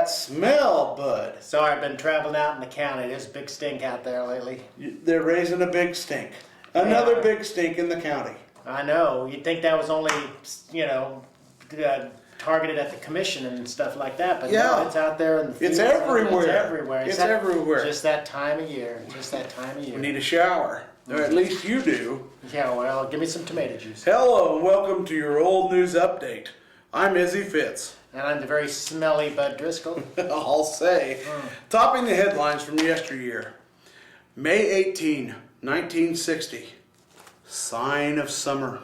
that smell, bud? Sorry, I've been traveling out in the county. There's a big stink out there lately. They're raising a big stink. Another Yeah. big stink in the county. I know. You'd think that was only, targeted at the commission and stuff like that, but Yeah. no, it's out there in the fields. It's everywhere. It's everywhere. It's everywhere. Just that time of year. Just that time of year. We need a shower. Or at least you do. Yeah, well, give me some tomato juice. Hello and welcome to your old news update. I'm Izzy Fitz. And I'm the very smelly Bud Driscoll. I'll say. Topping the headlines from yesteryear. May 18, 1960. Sign of summer.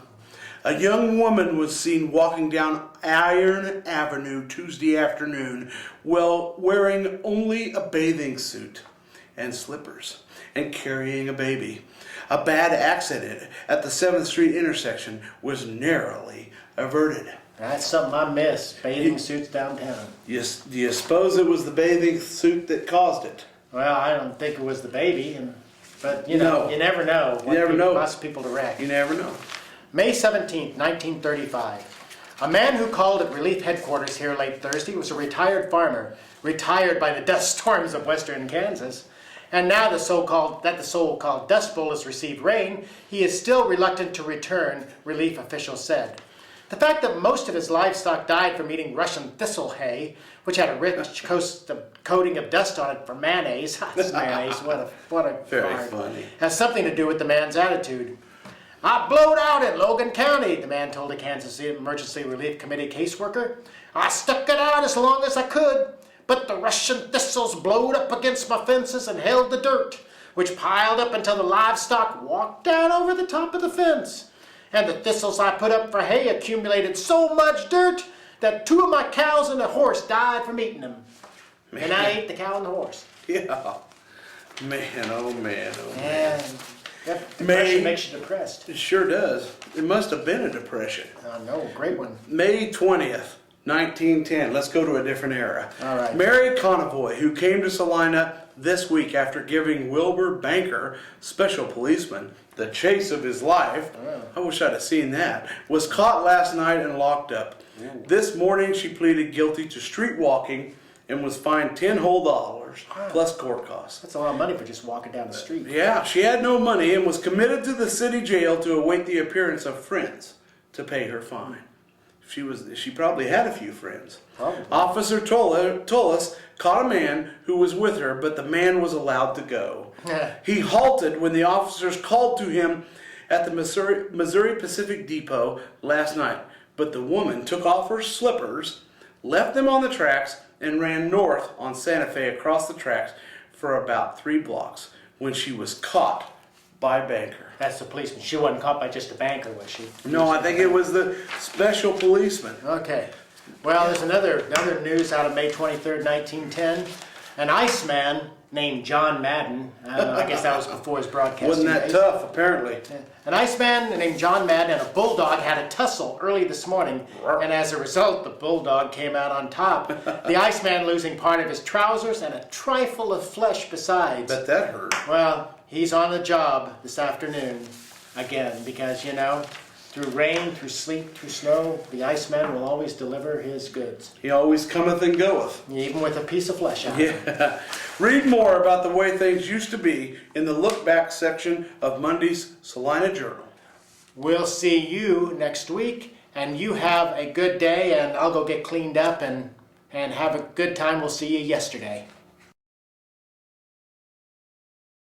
A young woman was seen walking down Iron Avenue Tuesday afternoon while wearing only a bathing suit and slippers and carrying a baby. A bad accident at the 7th Street intersection was narrowly averted. That's something I miss, bathing suits downtown. Do you suppose it was the bathing suit that caused it? Well, I don't think it was the baby, but No. you never know. You never know. Lots of people to wreck. You never know. May 17th, 1935. A man who called at relief headquarters here late Thursday was a retired farmer, retired by the dust storms of western Kansas. And now the so-called Dust Bowl has received rain, he is still reluctant to return, relief officials said. The fact that most of his livestock died from eating Russian thistle hay, which had a rich coating of dust on it for mayonnaise, this mayonnaise, what a Very darn, funny. has something to do with the man's attitude. I blowed out in Logan County, the man told a Kansas City Emergency Relief Committee caseworker. I stuck it out as long as I could, but the Russian thistles blowed up against my fences and held the dirt, which piled up until the livestock walked down over the top of the fence. And the thistles I put up for hay accumulated so much dirt that 2 of my cows and a horse died from eating them. And I ate the cow and the horse. Yeah. Man, oh man, oh man. And that depression makes you depressed. It sure does. It must have been a depression. I know, great one. May 20th, 1910. Let's go to a different era. All right. Mary Convoy, who came to Salina this week after giving Wilbur Banker, special policeman, the chase of his life, I wish I'd have seen that, was caught last night and locked up. This morning she pleaded guilty to street walking and was fined 10 whole dollars plus court costs. That's a lot of money for just walking down the street. Yeah, she had no money and was committed to the city jail to await the appearance of friends to pay her fine. She probably had a few friends. Probably. Officer Tullis caught a man who was with her, but the man was allowed to go. He halted when the officers called to him at the Missouri Pacific Depot last night, but the woman took off her slippers, left them on the tracks, and ran north on Santa Fe across the tracks for about 3 blocks when she was caught by Banker. That's the policeman. She wasn't caught by just a banker, was she? No, I think it was the special policeman. Okay. Well, there's another news out of May 23rd, 1910. An Iceman named John Madden, I don't know, I guess that was before his broadcasting Wasn't that days. tough, apparently? An Iceman named John Madden and a bulldog had a tussle early this morning, and as a result, the bulldog came out on top. The Iceman losing part of his trousers and a trifle of flesh besides. Bet that hurt. Well, he's on the job this afternoon again because, through rain, through sleet, through snow, the Iceman will always deliver his goods, He always cometh and goeth. even with a piece of flesh out. Yeah. Read more about the way things used to be in the look back section of Monday's Salina Journal. We'll see you next week, and you have a good day, and I'll go get cleaned up and have a good time. We'll see you yesterday.